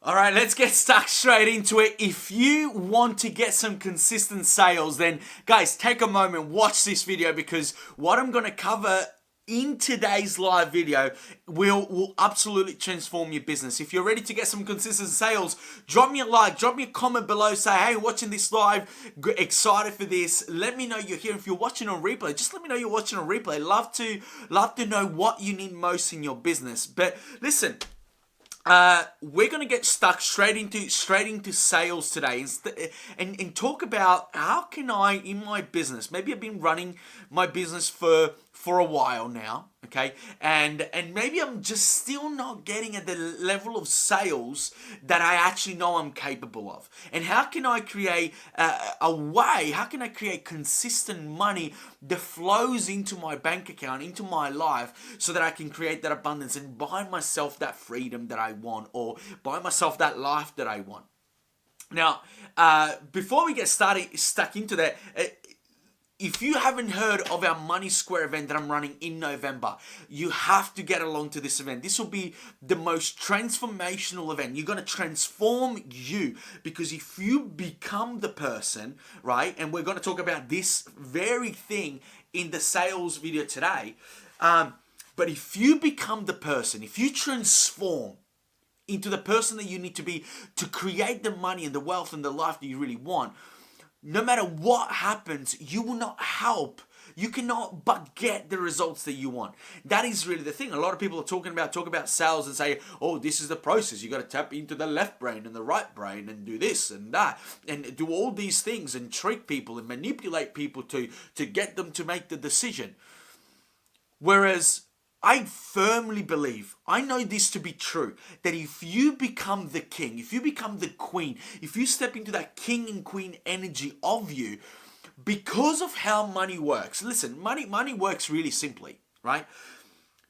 All right, let's get stuck straight into it. If you want to get some consistent sales, then guys, take a moment, watch this video, because what I'm going to cover in today's live video will absolutely transform your business. If you're ready to get some consistent sales, drop me a like, drop me a comment below, say, hey, watching this live, excited for this. Let me know you're here. If you're watching on replay, just let me know you're watching on replay. Love to know what you need most in your business. But listen, we're gonna get stuck straight into sales today, and talk about how can I, in my business, maybe I've been running my business for a while now, okay, and maybe I'm just still not getting at the level of sales that I actually know I'm capable of, and how can I create a way? How can I create consistent money that flows into my bank account, into my life, so that I can create that abundance and buy myself that freedom that I want, or buy myself that life that I want. Now, before we get stuck into that, if you haven't heard of our Money Square event that I'm running in November, you have to get along to this event. This will be the most transformational event. You're going to transform you, because if you become the person, right, and we're going to talk about this very thing in the sales video today, but if you become the person, if you transform into the person that you need to be to create the money and the wealth and the life that you really want, no matter what happens, you will not help. You cannot but get the results that you want. That is really the thing. A lot of people are talk about sales and say, oh, this is the process. You got to tap into the left brain and the right brain and do this and that and do all these things and trick people and manipulate people to get them to make the decision. Whereas I firmly believe, I know this to be true, that if you become the king, if you become the queen, if you step into that king and queen energy of you, because of how money works, listen, money works really simply, right?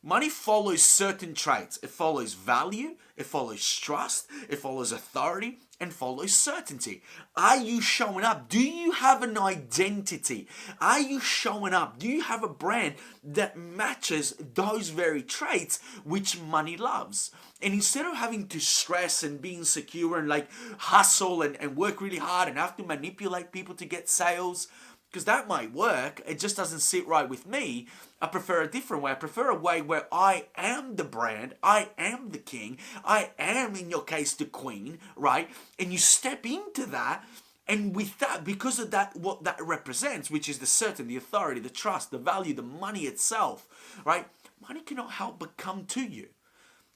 Money follows certain traits. It follows value, it follows trust, it follows authority, and follows certainty. Are you showing up? Do you have an identity? Are you showing up? Do you have a brand that matches those very traits which money loves? And instead of having to stress and be insecure and like hustle and work really hard and have to manipulate people to get sales, because that might work, it just doesn't sit right with me. I prefer a different way. I prefer a way where I am the brand, I am the king, I am, in your case, the queen, right? And you step into that, and with that, because of that, what that represents, which is the certainty, the authority, the trust, the value, the money itself, right? Money cannot help but come to you.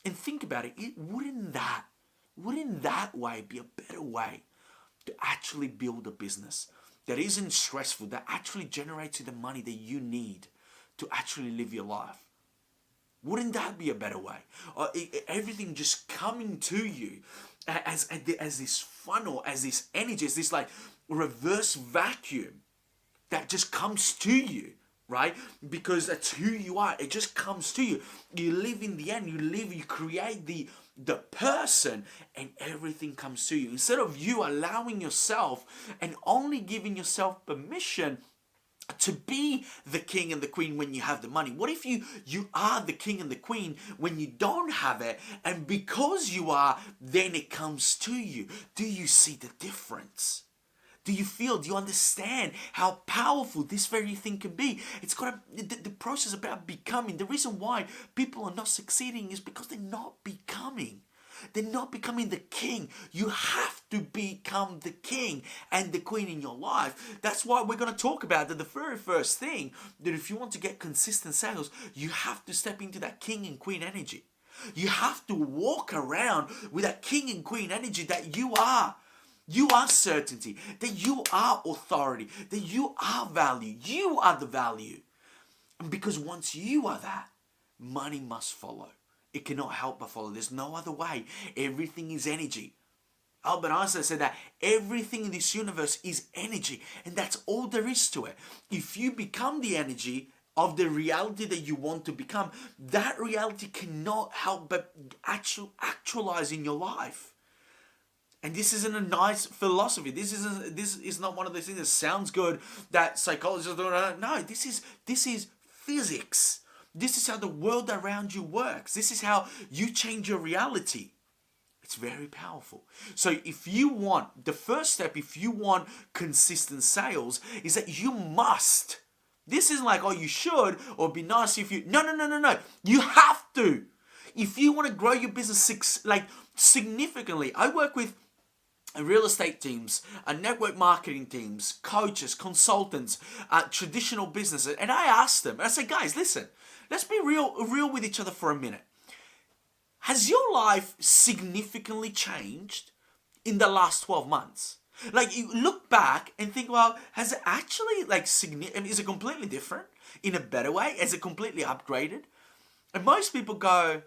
And think about it, wouldn't that way be a better way to actually build a business that isn't stressful, that actually generates you the money that you need to actually live your life? Wouldn't that be a better way? Everything just coming to you as this funnel, as this energy, as this like reverse vacuum that just comes to you, right? Because that's who you are. It just comes to you. You live in the end. You create the person, and everything comes to you. Instead of you allowing yourself and only giving yourself permission to be the king and the queen when you have the money. What if you are the king and the queen when you don't have it, and because you are, then it comes to you? Do you see the difference? Do you understand how powerful this very thing can be? It's got the process about becoming. The reason why people are not succeeding is because they're not becoming. They're not becoming the king. You have to become the king and the queen in your life. That's why we're going to talk about that. The very first thing, that if you want to get consistent sales, you have to step into that king and queen energy. You have to walk around with that king and queen energy that you are. You are certainty, that you are authority, that you are value. You are the value. And because once you are that, money must follow. It cannot help but follow. There's no other way. Everything is energy. Albert Einstein said that everything in this universe is energy, and that's all there is to it. If you become the energy of the reality that you want to become, that reality cannot help but actualize in your life. And this isn't a nice philosophy. This is not one of those things that sounds good that psychologists do. No, this is physics. This is how the world around you works. This is how you change your reality. It's very powerful. So if you want, the first step, if you want consistent sales, is that you must. This isn't like, oh, you should, or it'd be nice if you, no. You have to. If you want to grow your business significantly, I work with real estate teams, network marketing teams, coaches, consultants, traditional businesses, and I ask them, I say, guys, listen, let's be real with each other for a minute. Has your life significantly changed in the last 12 months? Like, you look back and think, well, has it actually, is it completely different? In a better way? Is it completely upgraded? And most people go,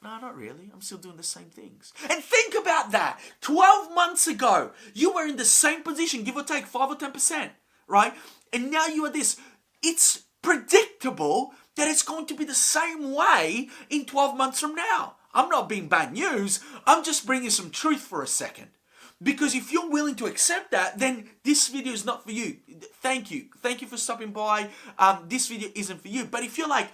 no, not really. I'm still doing the same things. And think about that. 12 months ago, you were in the same position, give or take 5 or 10%, right? And now you are this. It's predictable that it's going to be the same way in 12 months from now. I'm not being bad news. I'm just bringing some truth for a second. Because if you're willing to accept that, then this video is not for you. Thank you. Thank you for stopping by. This video isn't for you. But if you're like,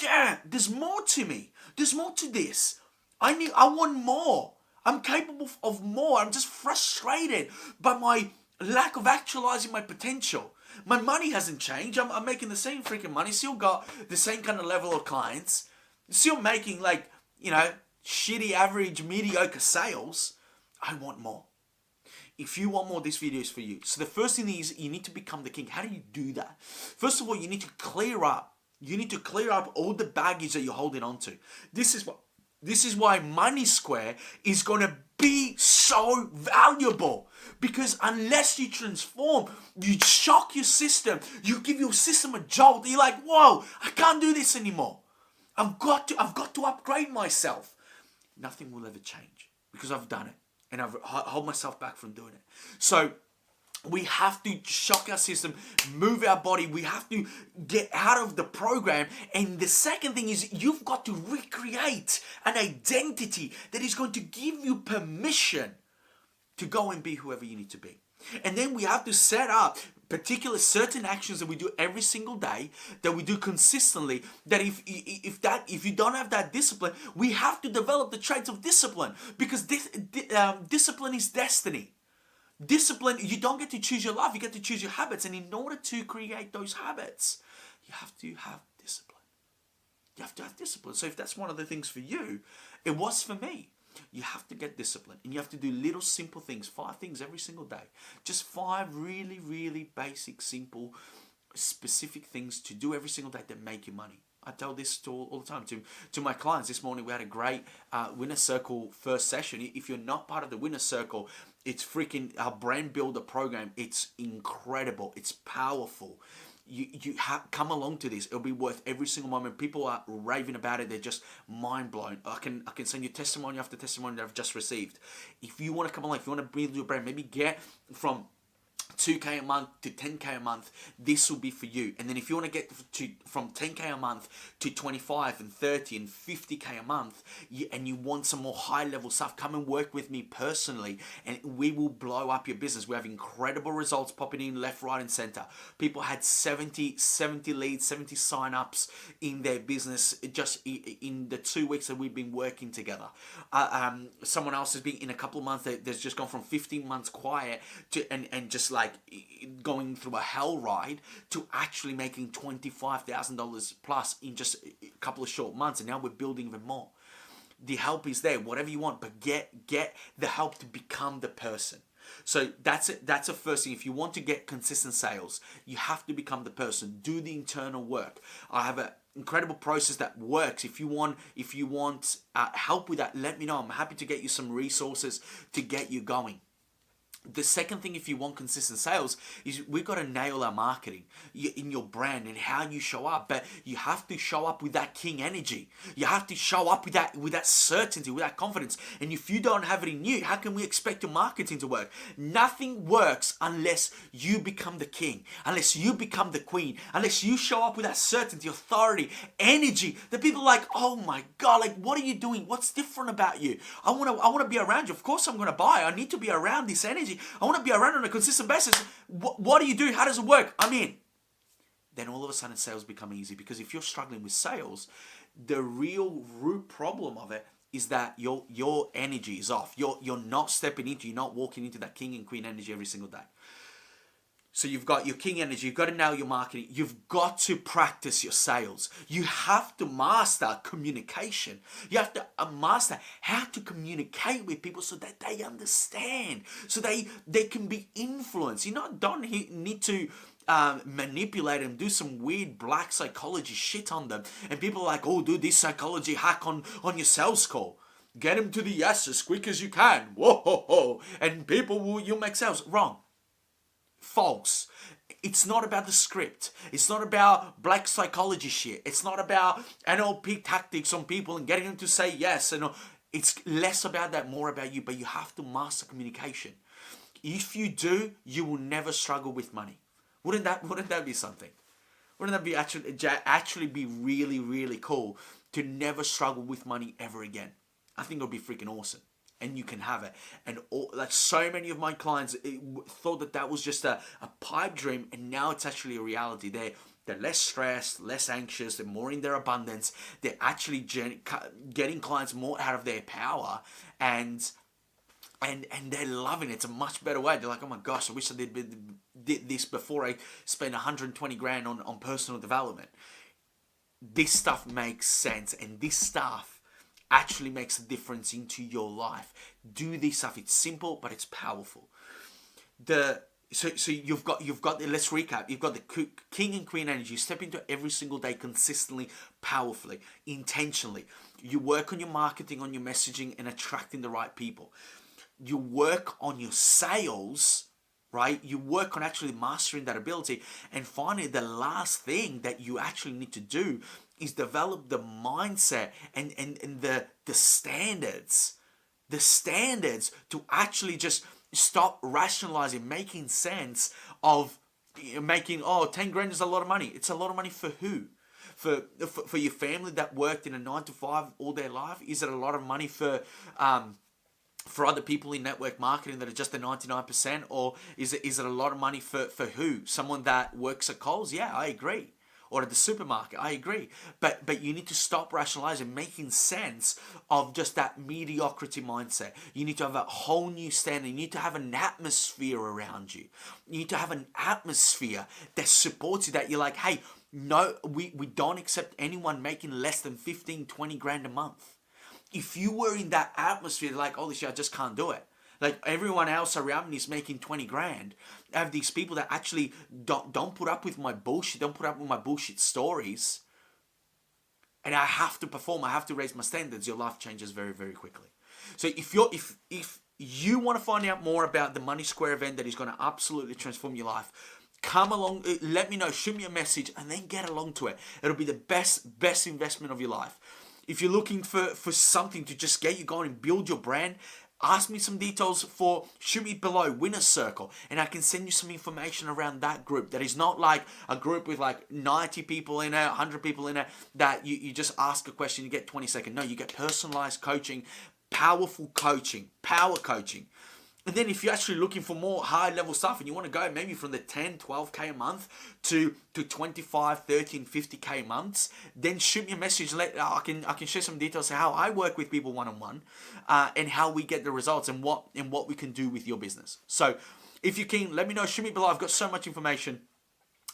yeah, there's more to me. There's more to this. I want more. I'm capable of more. I'm just frustrated by my lack of actualizing my potential. My money hasn't changed. I'm making the same freaking money. Still got the same kind of level of clients. Still making shitty, average, mediocre sales. I want more. If you want more, this video is for you. So the first thing is you need to become the king. How do you do that? First of all, you need to clear up. You need to clear up all the baggage that you're holding on to. This is why Money Square is going to be so valuable. Because unless you transform, you shock your system, you give your system a jolt, you're like, whoa, I can't do this anymore. I've got to upgrade myself. Nothing will ever change because I've done it. And I've hold myself back from doing it. So we have to shock our system, move our body. We have to get out of the program. And the second thing is you've got to recreate an identity that is going to give you permission to go and be whoever you need to be. And then we have to set up particular certain actions that we do every single day, that we do consistently, that if you don't have that discipline, we have to develop the traits of discipline, because discipline is destiny. Discipline, you don't get to choose your life, you get to choose your habits. And in order to create those habits, you have to have discipline. You have to have discipline. So if that's one of the things for you, it was for me. You have to get discipline, and you have to do little simple things, 5 things every single day. Just 5 really, really basic, simple, specific things to do every single day that make you money. I tell this all the time to my clients. This morning we had a great Winner Circle first session. If you're not part of the Winner Circle, it's freaking our brand builder program. It's incredible. It's powerful. You come along to this. It'll be worth every single moment. People are raving about it. They're just mind blown. I can send you testimony after testimony that I've just received. If you want to come along, if you want to build your brand, maybe get from 2K a month to 10K a month, this will be for you. And then if you want to get from 10K a month to 25 and 30 and 50K a month, and you want some more high level stuff, come and work with me personally, and we will blow up your business. We have incredible results popping in left, right, and center. People had 70 leads, 70 sign-ups in their business just in the 2 weeks that we've been working together. Someone else has been in a couple of months, that's just gone from 15 months quiet to and just like going through a hell ride to actually making $25,000 plus in just a couple of short months. And now we're building even more. The help is there, whatever you want, but get the help to become the person. So that's it. That's the first thing. If you want to get consistent sales, you have to become the person. Do the internal work. I have an incredible process that works. If you want help with that, let me know. I'm happy to get you some resources to get you going. The second thing, if you want consistent sales, is we've got to nail our marketing in your brand and how you show up. But you have to show up with that king energy. You have to show up with that certainty, with that confidence. And if you don't have it in you, how can we expect your marketing to work? Nothing works unless you become the king, unless you become the queen, unless you show up with that certainty, authority, energy. That people are like, oh my God, like, what are you doing? What's different about you? I want to be around you. Of course I'm going to buy. I need to be around this energy. I want to be around on a consistent basis. What do you do? How does it work? I'm in. Then all of a sudden sales become easy, because if you're struggling with sales, the real root problem of it is that your energy is off. You're not stepping into, you're not walking into that king and queen energy every single day. So you've got your king energy, you've got to nail your marketing, you've got to practice your sales. You have to master communication. You have to master how to communicate with people so that they understand, so they can be influenced. You don't need to manipulate them, do some weird black psychology shit on them. And people are like, oh, do this psychology hack on your sales call. Get them to the yes as quick as you can. Whoa, ho, ho. And you'll make sales. Wrong. False. It's not about the script. It's not about black psychology shit. It's not about NLP tactics on people and getting them to say yes. And it's less about that, more about you. But you have to master communication. If you do, you will never struggle with money. Wouldn't that be something? Wouldn't that be actually be really, really cool to never struggle with money ever again? I think it would be freaking awesome. And you can have it. And so many of my clients thought that was just a pipe dream, and now it's actually a reality. They're less stressed, less anxious, they're more in their abundance. They're actually getting clients more out of their power, and they're loving it. It's a much better way. They're like, oh my gosh, I wish I did this before I spent 120 grand on personal development. This stuff makes sense, and this stuff actually makes a difference into your life. Do this stuff. It's simple, but it's powerful. So you've got let's recap. You've got the king and queen energy. You step into every single day consistently, powerfully, intentionally. You work on your marketing, on your messaging, and attracting the right people. You work on your sales, right? You work on actually mastering that ability. And finally, the last thing that you actually need to do is develop the mindset and the standards to actually just stop rationalizing, making sense of making, 10 grand is a lot of money. It's a lot of money for who? For your family that worked in a 9 to 5 all their life? Is it a lot of money for other people in network marketing that are just the 99%? Or is it a lot of money for who? Someone that works at Coles? Yeah, I agree. Or at the supermarket, I agree. But you need to stop rationalizing, making sense of just that mediocrity mindset. You need to have a whole new standard. You need to have an atmosphere around you. You need to have an atmosphere that supports you, that you're like, hey, no, we don't accept anyone making less than 15, 20 grand a month. If you were in that atmosphere, like, holy shit, I just can't do it. Like, everyone else around me is making 20 grand. I have these people that actually don't put up with my bullshit, don't put up with my bullshit stories. And I have to perform, I have to raise my standards. Your life changes very, very quickly. So if you want to find out more about the Money Square event that is going to absolutely transform your life, come along, let me know, shoot me a message, and then get along to it. It'll be the best investment of your life. If you're looking for something to just get you going and build your brand, ask me some details shoot me below, Winner's Circle, and I can send you some information around that group that is not like a group with like 90 people in it, 100 people in it, that you just ask a question, you get 20 seconds. No, you get personalized coaching, powerful coaching, power coaching. And then if you're actually looking for more high level stuff and you want to go maybe from the 10, 12K a month to 25, 30 and 50K months, then shoot me a message. I can share some details of how I work with people one-on-one, and how we get the results and what we can do with your business. So if you can, let me know, shoot me below. I've got so much information.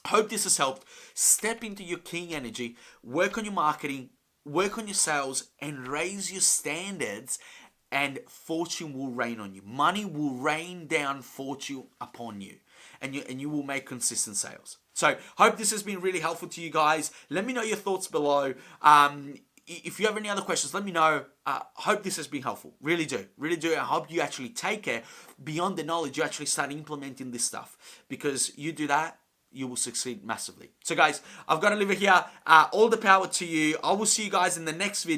Hope this has helped. Step into your king energy, work on your marketing, work on your sales, and raise your standards, and fortune will rain on you. Money will rain down fortune upon you, and you will make consistent sales. So hope this has been really helpful to you guys. Let me know your thoughts below. If you have any other questions, let me know. Hope this has been helpful. Really do. I hope you actually take it beyond the knowledge. You actually start implementing this stuff, because you do that, you will succeed massively. So guys, I've got to leave it here. All the power to you. I will see you guys in the next video.